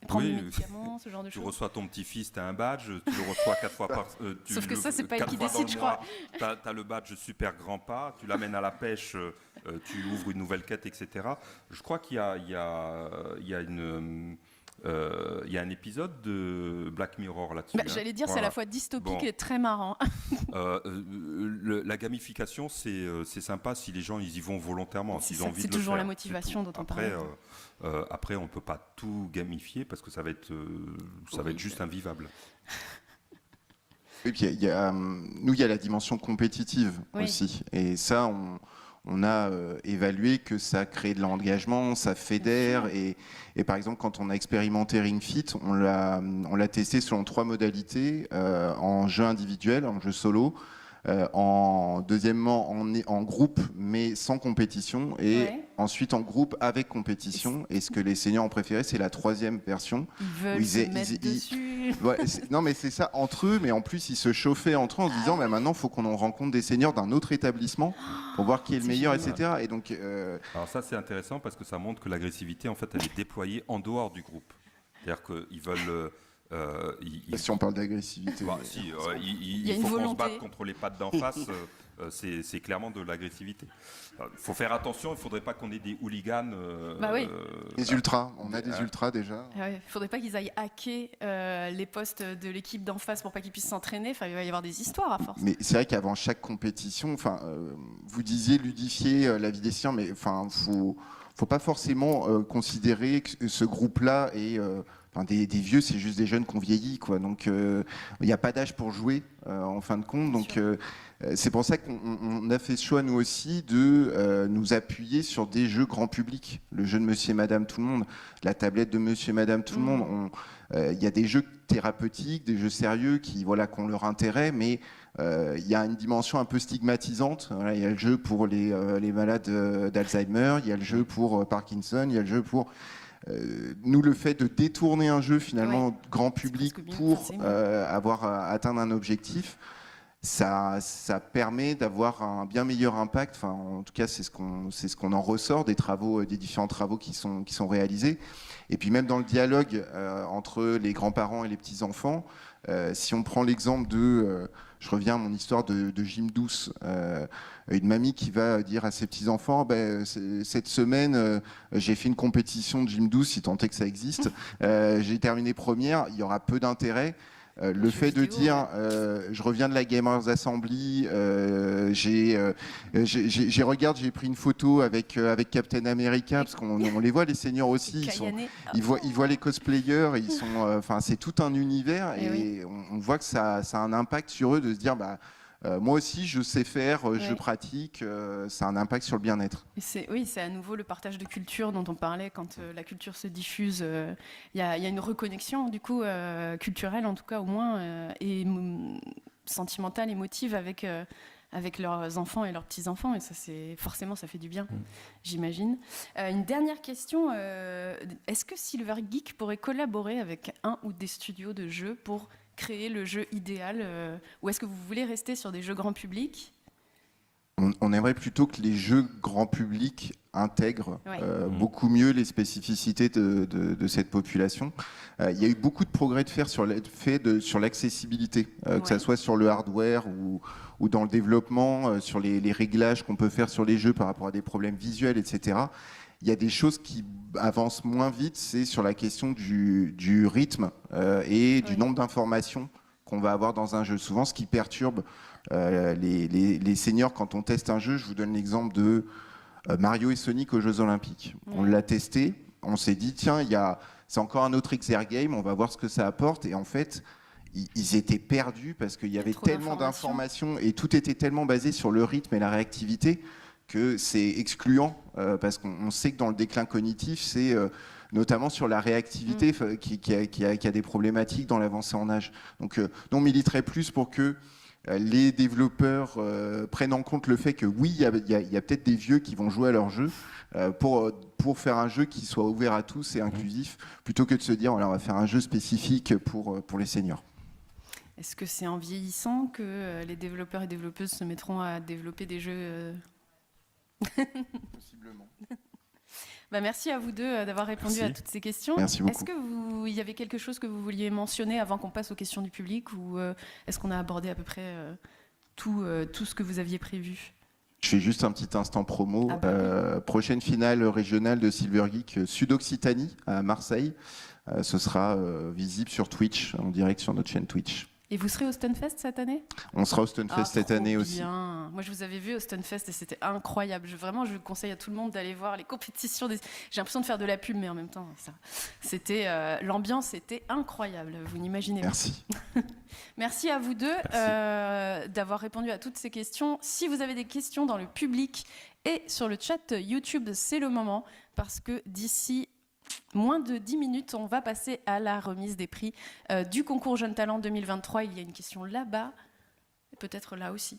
prendre des médicaments, ce genre de choses. Tu reçois ton petit-fils, tu as un badge, tu le reçois 4 fois par... Sauf que ça, c'est pas elle qui décide, je crois. Tu as le badge super grand pas, tu l'amènes à la pêche, tu ouvres une nouvelle quête, etc. Je crois qu'il y a un épisode de Black Mirror là-dessus. J'allais dire, c'est à la fois dystopique et très marrant. La gamification, c'est sympa si les gens ils y vont volontairement, s'ils ont envie de le faire. C'est toujours la motivation dont on parle. Après, on ne peut pas tout gamifier parce que ça va être juste invivable. Et puis, il y a la dimension compétitive aussi. Et ça, on a évalué que ça crée de l'engagement, ça fédère. Et par exemple, quand on a expérimenté Ring Fit, on l'a testé selon 3 modalités, en jeu individuel, en jeu solo, deuxièmement en groupe mais sans compétition, et ensuite en groupe avec compétition. Et ce que les seniors ont préféré, c'est la 3e version. Ils veulent se mettre dessus. Non mais c'est ça, entre eux, mais en plus ils se chauffaient entre eux en se disant maintenant il faut qu'on en rencontre des seniors d'un autre établissement pour voir qui est le meilleur, etc. Et donc, alors ça c'est intéressant parce que ça montre que l'agressivité en fait elle est déployée en dehors du groupe. C'est-à-dire qu'ils veulent... si on parle d'agressivité, il faut qu'on se batte contre les pattes d'en face, c'est clairement de l'agressivité. Il faut faire attention, il ne faudrait pas qu'on ait des hooligans. Les ultras, on a des ultras déjà. Il ne faudrait pas qu'ils aillent hacker les postes de l'équipe d'en face pour pas qu'ils puissent s'entraîner. Il va y avoir des histoires à force. Mais c'est vrai qu'avant chaque compétition, vous disiez ludifier la vie des seniors, mais faut pas forcément considérer que ce groupe-là est... des vieux, c'est juste des jeunes qui ont vieilli, quoi. Donc, il n'y a pas d'âge pour jouer, en fin de compte. Donc, c'est pour ça qu'on a fait ce choix, nous aussi, de nous appuyer sur des jeux grand public. Le jeu de Monsieur et Madame Tout-le-Monde, la tablette de Monsieur et Madame Tout-le-Monde. Il y a des jeux thérapeutiques, des jeux sérieux qui ont leur intérêt, mais il y a une dimension un peu stigmatisante. Il y a le jeu pour les malades d'Alzheimer, il y a le jeu pour Parkinson, il y a le jeu pour... nous, le fait de détourner un jeu finalement grand public pour atteindre un objectif, ça permet d'avoir un bien meilleur impact. En tout cas, c'est ce qu'on en ressort des différents travaux qui sont réalisés. Et puis même dans le dialogue entre les grands-parents et les petits-enfants, si on prend l'exemple je reviens à mon histoire de gym douce, une mamie qui va dire à ses petits-enfants cette semaine j'ai fait une compétition de gym douce, si tant est que ça existe, j'ai terminé première, il y aura peu d'intérêt. Le fait de dire je reviens de la Gamers Assembly, j'ai pris une photo avec Captain America, parce qu'on les voit les seniors aussi, ils voient les cosplayers, ils sont c'est tout un univers, et on voit que ça a un impact sur eux de se dire moi aussi, je sais faire, je Ouais. pratique, ça a un impact sur le bien-être. Oui, c'est à nouveau le partage de culture dont on parlait quand la culture se diffuse. Il y a une reconnexion du coup culturelle en tout cas au moins et sentimentale, émotive avec leurs enfants et leurs petits-enfants et ça forcément ça fait du bien, j'imagine. Une dernière question, est-ce que Silver Geek pourrait collaborer avec un ou des studios de jeux pour créer le jeu idéal ou est-ce que vous voulez rester sur des jeux grand public? On aimerait plutôt que les jeux grand public intègrent Ouais. beaucoup mieux les spécificités de cette population. Il y a eu beaucoup de progrès de faire sur l'accessibilité, que ça soit sur le hardware ou dans le développement, sur les réglages qu'on peut faire sur les jeux par rapport à des problèmes visuels, etc. Il y a des choses qui avancent moins vite, c'est sur la question du rythme et du nombre d'informations qu'on va avoir dans un jeu. Souvent, ce qui perturbe les seniors quand on teste un jeu, je vous donne l'exemple de Mario et Sonic aux Jeux Olympiques. On l'a testé, on s'est dit, tiens, c'est encore un autre Exergame, on va voir ce que ça apporte. Et en fait, ils étaient perdus parce qu'il y avait tellement d'informations et tout était tellement basé sur le rythme et la réactivité que c'est excluant parce qu'on sait que dans le déclin cognitif, c'est notamment sur la réactivité qui a des problématiques dans l'avancée en âge. Donc, on militerait plus pour que les développeurs prennent en compte le fait que oui, il y a peut-être des vieux qui vont jouer à leur jeu pour faire un jeu qui soit ouvert à tous et inclusif, plutôt que de se dire voilà, on va faire un jeu spécifique pour les seniors. Est-ce que c'est en vieillissant que les développeurs et développeuses se mettront à développer des jeux Possiblement. Merci à vous deux d'avoir répondu à toutes ces questions. Merci beaucoup. Est-ce qu'il y avait quelque chose que vous vouliez mentionner avant qu'on passe aux questions du public ou est-ce qu'on a abordé à peu près tout ce que vous aviez prévu? Je fais juste un petit instant promo. Prochaine finale régionale de Silver Geek Sud-Occitanie à Marseille. Ce sera visible sur Twitch, en direct sur notre chaîne Twitch. Et vous serez au Stunfest cette année? On sera au Stunfest cette année aussi. Moi, je vous avais vu au Stunfest et c'était incroyable. Je conseille à tout le monde d'aller voir les compétitions. J'ai l'impression de faire de la pub, mais en même temps, l'ambiance était incroyable. Vous n'imaginez pas. Merci. Merci à vous deux d'avoir répondu à toutes ces questions. Si vous avez des questions dans le public et sur le chat YouTube, c'est le moment parce que d'ici moins de 10 minutes, on va passer à la remise des prix du concours Jeunes Talents 2023. Il y a une question là-bas, et peut-être là aussi.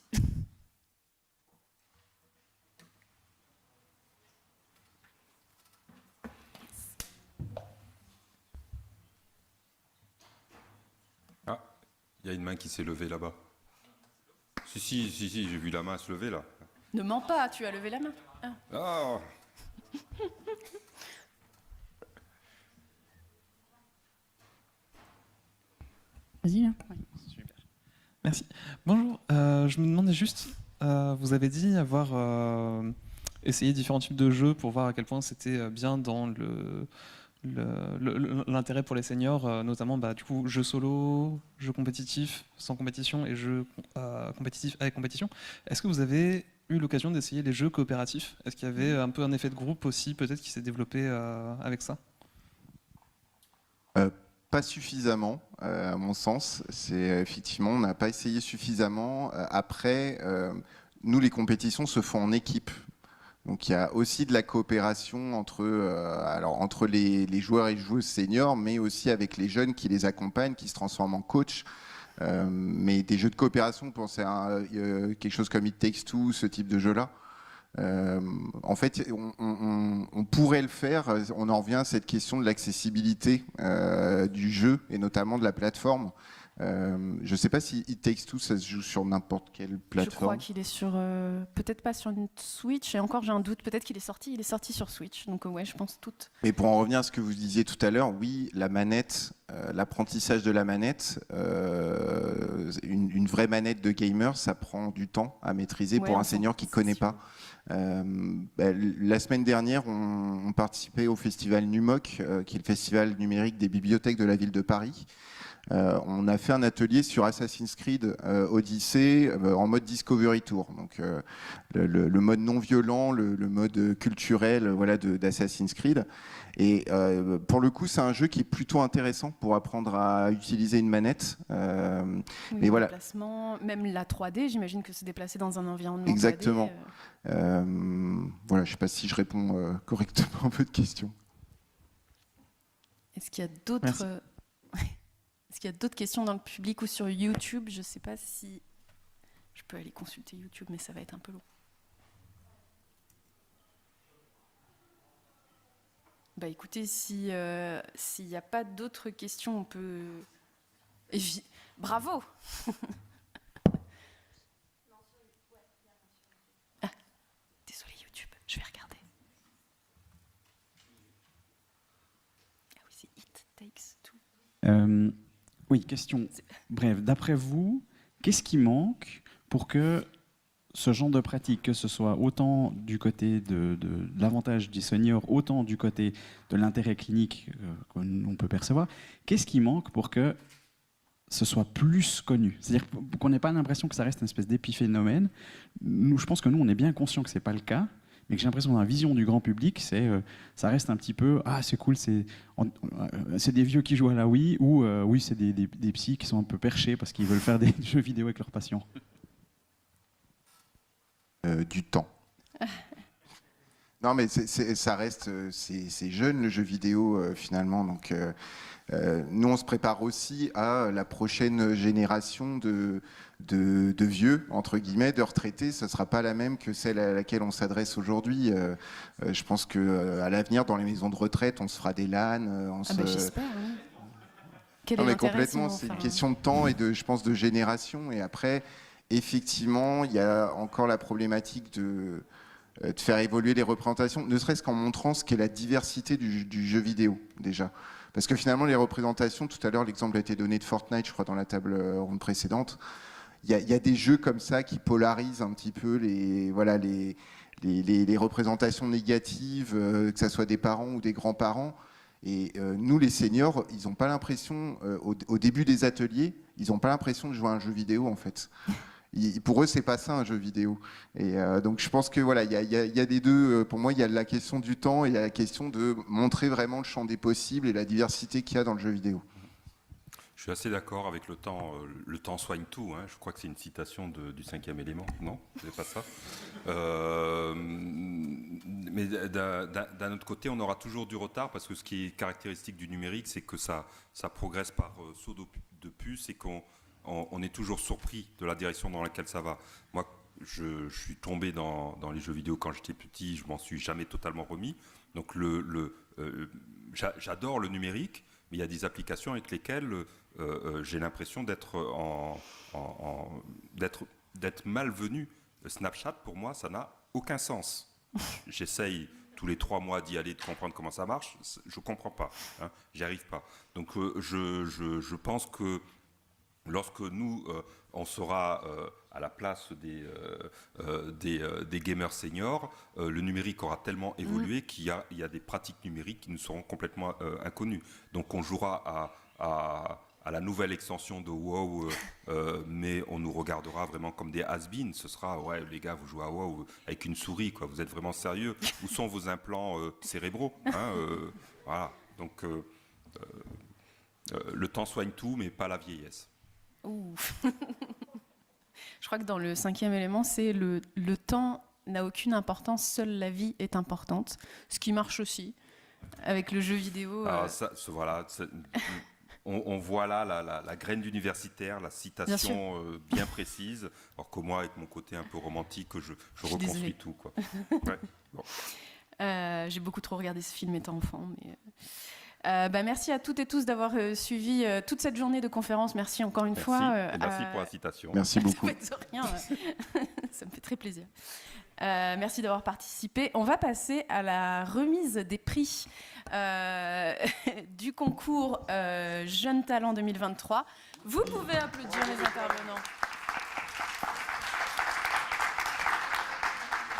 Ah, il y a une main qui s'est levée là-bas. Si, j'ai vu la main se lever là. Ne mens pas, tu as levé la main. Ah. Vas-y, hein. Super. Merci. Bonjour, je me demandais juste, vous avez dit avoir essayé différents types de jeux pour voir à quel point c'était bien dans l'intérêt pour les seniors, notamment du coup jeux solo, jeux compétitifs sans compétition et jeux compétitifs avec compétition. Est-ce que vous avez eu l'occasion d'essayer les jeux coopératifs? Est-ce qu'il y avait un peu un effet de groupe aussi, peut-être, qui s'est développé avec ça? Pas suffisamment, à mon sens. Effectivement, on n'a pas essayé suffisamment. Après, nous, les compétitions se font en équipe. Donc, il y a aussi de la coopération entre les joueurs et joueuses seniors, mais aussi avec les jeunes qui les accompagnent, qui se transforment en coach. Mais des jeux de coopération, pensez à quelque chose comme It Takes Two, ce type de jeu-là. En fait, on pourrait le faire. On en revient à cette question de l'accessibilité du jeu et notamment de la plateforme. Je ne sais pas si It Takes Two, ça se joue sur n'importe quelle plateforme. Je crois qu'il est sur, peut-être pas sur une Switch, et encore j'ai un doute, peut-être qu'il est sorti sur Switch, donc ouais, je pense toutes. Mais pour en revenir à ce que vous disiez tout à l'heure, oui, la manette, l'apprentissage de la manette, une vraie manette de gamer, ça prend du temps à maîtriser pour un senior qui ne connaît pas. La semaine dernière, on participait au festival NUMOC, qui est le festival numérique des bibliothèques de la ville de Paris. on a fait un atelier sur Assassin's Creed Odyssey en mode Discovery Tour. Donc le mode non violent, le mode culturel voilà, d'Assassin's Creed. Et pour le coup, c'est un jeu qui est plutôt intéressant pour apprendre à utiliser une manette. Mais voilà. Même la 3D, j'imagine que c'est déplacé dans un environnement Exactement. 3D. Voilà, je ne sais pas si je réponds correctement à votre question. Est-ce qu'il y a d'autres... Est-ce qu'il y a d'autres questions dans le public ou sur YouTube? Je ne sais pas si je peux aller consulter YouTube, mais ça va être un peu long. Bah écoutez, s'il n'y a pas d'autres questions, on peut... Bravo. Ah, désolé YouTube, je vais regarder. Ah oui, c'est It Takes Two. Oui, question. Bref, d'après vous, qu'est-ce qui manque pour que ce genre de pratique, que ce soit autant du côté de l'avantage des seniors, autant du côté de l'intérêt clinique qu'on peut percevoir, qu'est-ce qui manque pour que ce soit plus connu? C'est-à-dire qu'on n'ait pas l'impression que ça reste une espèce d'épiphénomène. Je pense que nous, on est bien conscients que ce n'est pas le cas, mais que j'ai l'impression que dans la vision du grand public, ça reste un petit peu « Ah, c'est cool, c'est des vieux qui jouent à la Wii » ou « Oui, c'est des psys qui sont un peu perchés parce qu'ils veulent faire des jeux vidéo avec leurs patients. » Du temps. Non, mais ça reste, c'est jeune le jeu vidéo finalement. Donc, nous, on se prépare aussi à la prochaine génération de vieux, entre guillemets, de retraités. Ce ne sera pas la même que celle à laquelle on s'adresse aujourd'hui. Je pense qu'à l'avenir, dans les maisons de retraite, on se fera des LAN. J'espère, oui. Quel non, est mais l'intérêt, complètement, c'est une question de temps et je pense, de génération. Et après, effectivement, il y a encore la problématique de faire évoluer les représentations, ne serait-ce qu'en montrant ce qu'est la diversité du jeu vidéo, déjà. Parce que finalement, les représentations, tout à l'heure, l'exemple a été donné de Fortnite, je crois, dans la table ronde précédente, il y a des jeux comme ça qui polarisent un petit peu les représentations négatives, que ce soit des parents ou des grands-parents. Et nous, les seniors, ils n'ont pas l'impression, au début des ateliers, ils n'ont pas l'impression de jouer à un jeu vidéo, en fait. Pour eux, c'est pas ça un jeu vidéo. Et donc, je pense que voilà, il y a des deux. Pour moi, il y a la question du temps et il y a la question de montrer vraiment le champ des possibles et la diversité qu'il y a dans le jeu vidéo. Je suis assez d'accord avec le temps. Le temps soigne tout. Hein. Je crois que c'est une citation du 5e élément. Non, c'est pas ça. Mais d'un autre côté, on aura toujours du retard parce que ce qui est caractéristique du numérique, c'est que ça progresse par saut de puce et qu'on est toujours surpris de la direction dans laquelle ça va. Moi, je suis tombé dans les jeux vidéo quand j'étais petit, je m'en suis jamais totalement remis. Donc j'adore le numérique, mais il y a des applications avec lesquelles j'ai l'impression d'être malvenu. Snapchat, pour moi, ça n'a aucun sens. J'essaye tous les 3 mois d'y aller, de comprendre comment ça marche. Je ne comprends pas, hein, j'y arrive pas. Donc je pense que lorsque nous, on sera à la place des gamers seniors, le numérique aura tellement évolué qu'il y a des pratiques numériques qui nous seront complètement inconnues. Donc on jouera à la nouvelle extension de WoW, mais on nous regardera vraiment comme des has-been. Ce sera, ouais, les gars, vous jouez à WoW avec une souris, quoi. Vous êtes vraiment sérieux? Où sont vos implants cérébraux, hein, voilà. Donc le temps soigne tout, mais pas la vieillesse. Je crois que dans le 5e élément, c'est le temps n'a aucune importance, seule la vie est importante. Ce qui marche aussi avec le jeu vidéo. Alors, voilà, on voit là la graine d'universitaire, la citation bien précise, alors que moi, avec mon côté un peu romantique, je reconstruis désolée. Tout. Quoi. Ouais, bon. J'ai beaucoup trop regardé ce film étant enfant, mais... merci à toutes et tous d'avoir suivi toute cette journée de conférence. Merci encore une fois. Merci pour la citation. Merci beaucoup. Rien, ça me fait très plaisir. Merci d'avoir participé. On va passer à la remise des prix du concours Jeunes Talents 2023. Vous pouvez applaudir les intervenants.